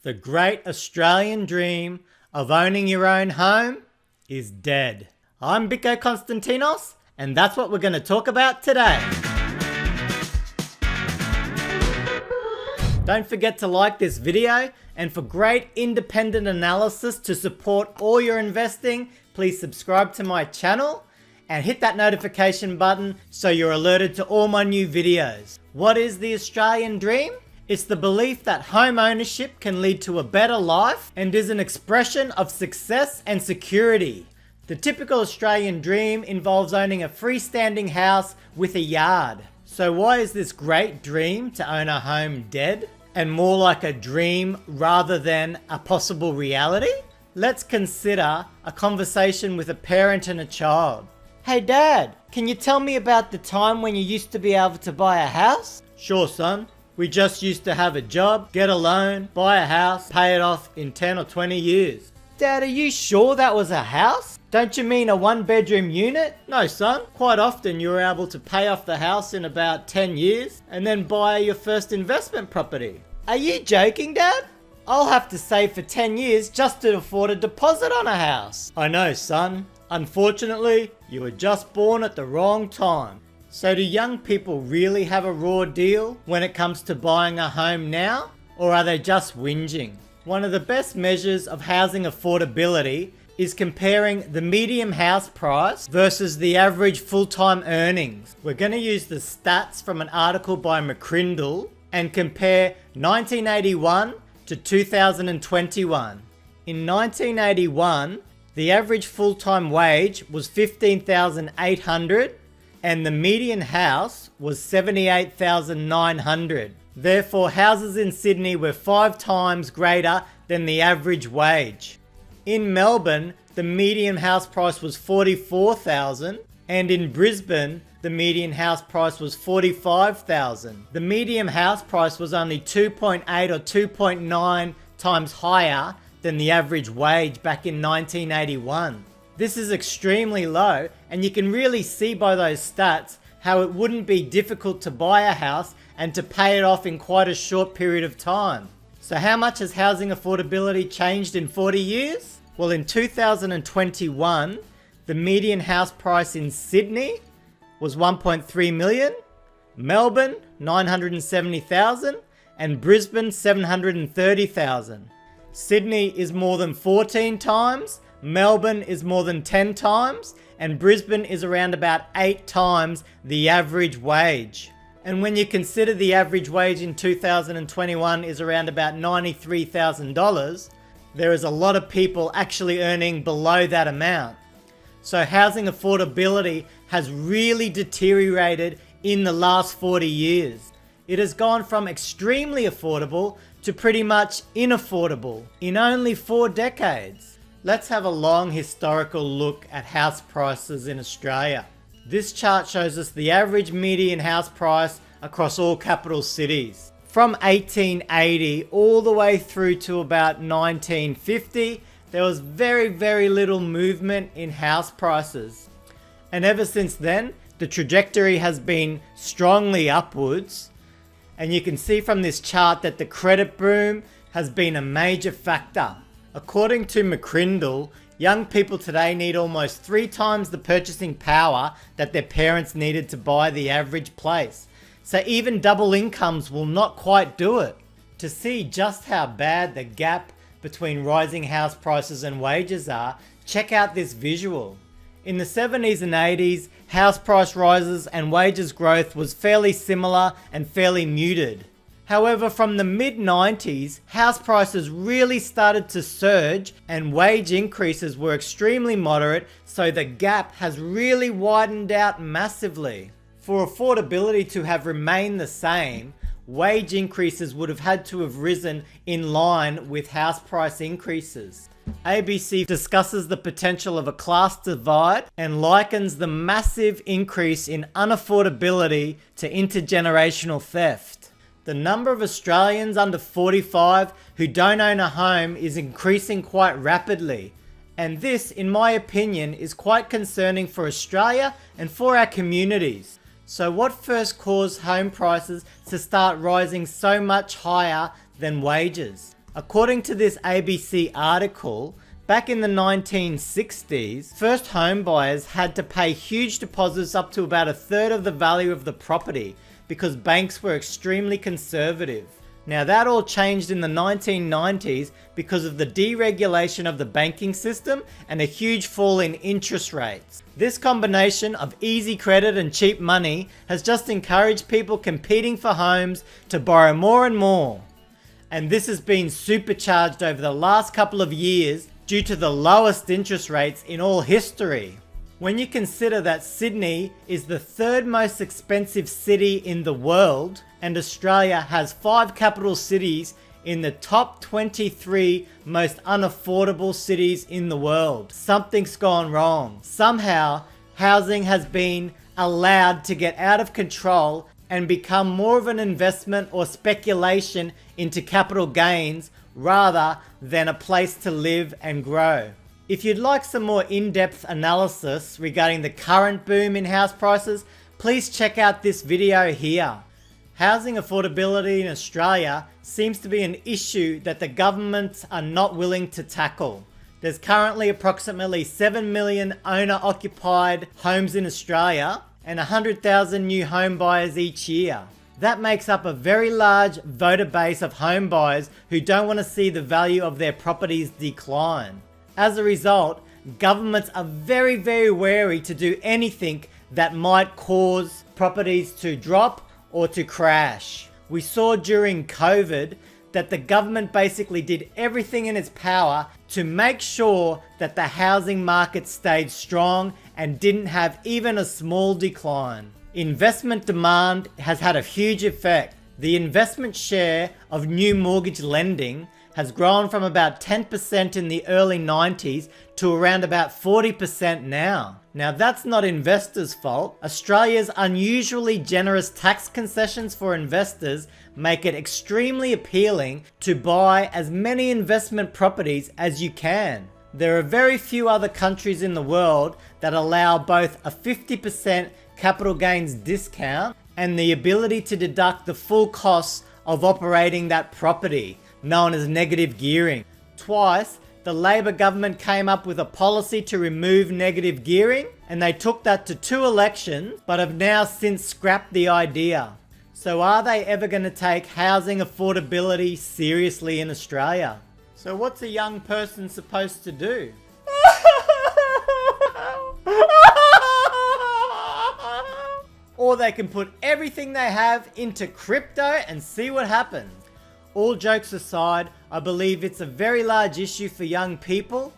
The great Australian dream of owning your own home is dead. I'm Biko Konstantinos, and that's what we're going to talk about today. Don't forget to like this video, and for great independent analysis to support all your investing, please subscribe to my channel and hit that notification button so you're alerted to all my new videos. What is the Australian dream? It's the belief that home ownership can lead to a better life and is an expression of success and security. The typical Australian dream involves owning a freestanding house with a yard. So why is this great dream to own a home dead and more like a dream rather than a possible reality? Let's consider a conversation with a parent and a child. Hey Dad, can you tell me about the time when you used to be able to buy a house? Sure son. We just used to have a job, get a loan, buy a house, pay it off in 10 or 20 years. Dad, are you sure that was a house? Don't you mean a one-bedroom unit? No son, quite often you were able to pay off the house in about 10 years and then buy your first investment property. Are you joking, Dad? I'll have to save for 10 years just to afford a deposit on a house. I know son, unfortunately you were just born at the wrong time. So do young people really have a raw deal when it comes to buying a home now? Or are they just whinging? One of the best measures of housing affordability is comparing the median house price versus the average full-time earnings. We're going to use the stats from an article by McCrindle and compare 1981 to 2021. In 1981, the average full-time wage was $15,800 and the median house was $78,900. Therefore, houses in Sydney were 5 times greater than the average wage. In Melbourne, the median house price was $44,000, and in Brisbane, the median house price was $45,000. The median house price was only 2.8 or 2.9 times higher than the average wage back in 1981. This is extremely low, and you can really see by those stats how it wouldn't be difficult to buy a house and to pay it off in quite a short period of time. So how much has housing affordability changed in 40 years? Well, in 2021, the median house price in Sydney was 1.3 million, Melbourne 970,000, and Brisbane 730,000. Sydney is more than 14 times, Melbourne is more than 10 times, and Brisbane is around about 8 times the average wage. And when you consider the average wage in 2021 is around about $93,000, there is a lot of people actually earning below that amount. So housing affordability has really deteriorated in the last 40 years. It has gone from extremely affordable to pretty much inaffordable in only 4 decades. Let's have a long historical look at house prices in Australia. This chart shows us the average median house price across all capital cities. From 1880 all the way through to about 1950, there was very little movement in house prices. And ever since then, the trajectory has been strongly upwards. And you can see from this chart that the credit boom has been a major factor. According to McCrindle, young people today need almost 3 times the purchasing power that their parents needed to buy the average place. So even double incomes will not quite do it. To see just how bad the gap between rising house prices and wages are, check out this visual. In the 70s and 80s, house price rises and wages growth was fairly similar and fairly muted. However, from the mid-90s, house prices really started to surge and wage increases were extremely moderate, so the gap has really widened out massively. For affordability to have remained the same, wage increases would have had to have risen in line with house price increases. ABC discusses the potential of a class divide and likens the massive increase in unaffordability to intergenerational theft. The number of Australians under 45 who don't own a home is increasing quite rapidly. And this, in my opinion, is quite concerning for Australia and for our communities. So what first caused home prices to start rising so much higher than wages? According to this ABC article, back in the 1960s, first home buyers had to pay huge deposits up to about a third of the value of the property because banks were extremely conservative. Now that all changed in the 1990s because of the deregulation of the banking system and a huge fall in interest rates. This combination of easy credit and cheap money has just encouraged people competing for homes to borrow more and more. And this has been supercharged over the last couple of years due to the lowest interest rates in all history. When you consider that Sydney is the third most expensive city in the world, and Australia has 5 capital cities in the top 23 most unaffordable cities in the world, something's gone wrong. Somehow, housing has been allowed to get out of control and become more of an investment or speculation into capital gains rather than a place to live and grow. If you'd like some more in-depth analysis regarding the current boom in house prices, please check out this video here. Housing affordability in Australia seems to be an issue that the governments are not willing to tackle. There's currently approximately 7 million owner-occupied homes in Australia and 100,000 new home buyers each year. That makes up a very large voter base of home buyers who don't want to see the value of their properties decline. As a result, governments are very, very wary to do anything that might cause properties to drop or to crash. We saw during COVID that the government basically did everything in its power to make sure that the housing market stayed strong and didn't have even a small decline. Investment demand has had a huge effect. The investment share of new mortgage lending has grown from about 10% in the early 90s to around about 40% now. Now that's not investors' fault. Australia's unusually generous tax concessions for investors make it extremely appealing to buy as many investment properties as you can. There are very few other countries in the world that allow both a 50% capital gains discount and the ability to deduct the full costs of operating that property, known as negative gearing. Twice, the Labor government came up with a policy to remove negative gearing, and they took that to 2 elections, but have now since scrapped the idea. So are they ever going to take housing affordability seriously in Australia? So what's a young person supposed to do? Or they can put everything they have into crypto and see what happens. All jokes aside, I believe it's a very large issue for young people.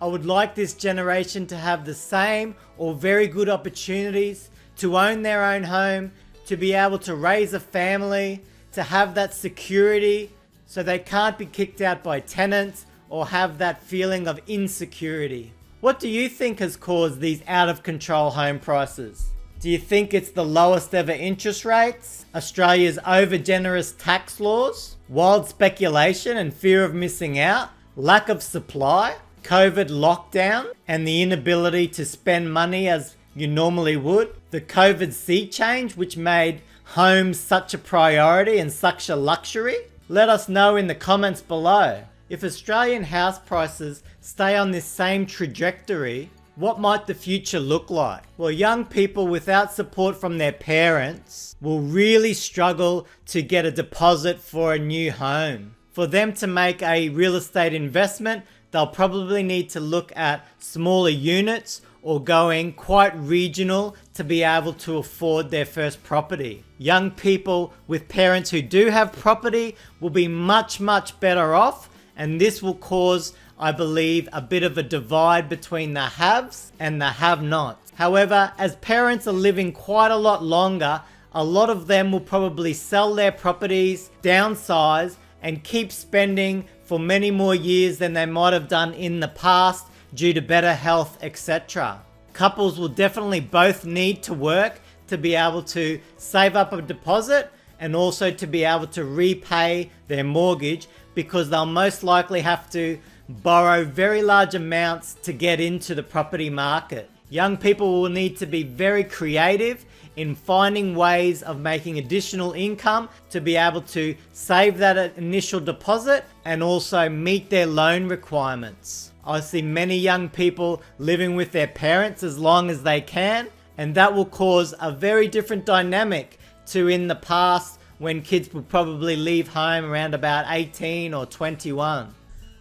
I would like this generation to have the same or very good opportunities to own their own home, to be able to raise a family, to have that security so they can't be kicked out by tenants or have that feeling of insecurity. What do you think has caused these out of control home prices? Do you think it's the lowest ever interest rates, Australia's over generous tax laws, wild speculation and fear of missing out, lack of supply, COVID lockdown and the inability to spend money as you normally would, the COVID sea change which made homes such a priority and such a luxury? Let us know in the comments below. If Australian house prices stay on this same trajectory, what might the future look like? Well, young people without support from their parents will really struggle to get a deposit for a new home. For them to make a real estate investment, they'll probably need to look at smaller units or going quite regional to be able to afford their first property. Young people with parents who do have property will be much, much better off, and this will cause, I believe, a bit of a divide between the haves and the have-nots. However, as parents are living quite a lot longer, a lot of them will probably sell their properties, downsize, and keep spending for many more years than they might have done in the past due to better health, etc. Couples will definitely both need to work to be able to save up a deposit and also to be able to repay their mortgage, because they'll most likely have to borrow very large amounts to get into the property market. Young people will need to be very creative in finding ways of making additional income to be able to save that initial deposit and also meet their loan requirements. I see many young people living with their parents as long as they can, and that will cause a very different dynamic to in the past when kids would probably leave home around about 18 or 21.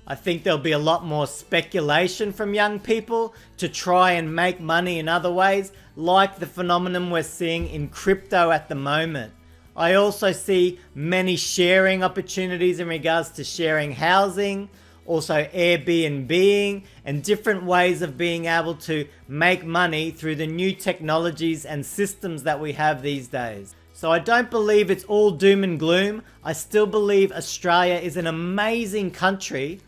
I think there'll be a lot more speculation from young people to try and make money in other ways, like the phenomenon we're seeing in crypto at the moment. I also see many sharing opportunities in regards to sharing housing, also Airbnb, and different ways of being able to make money through the new technologies and systems that we have these days. So I don't believe it's all doom and gloom. I still believe Australia is an amazing country.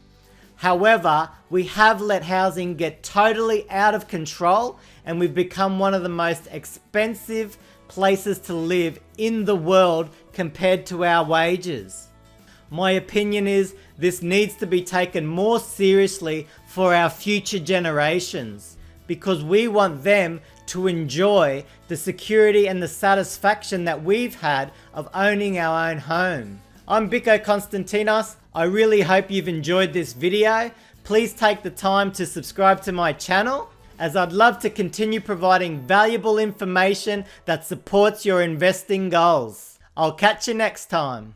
However, we have let housing get totally out of control, and we've become one of the most expensive places to live in the world compared to our wages. My opinion is this needs to be taken more seriously for our future generations, because we want them to enjoy the security and the satisfaction that we've had of owning our own home. I'm Biko Konstantinos. I really hope you've enjoyed this video. Please take the time to subscribe to my channel, as I'd love to continue providing valuable information that supports your investing goals. I'll catch you next time.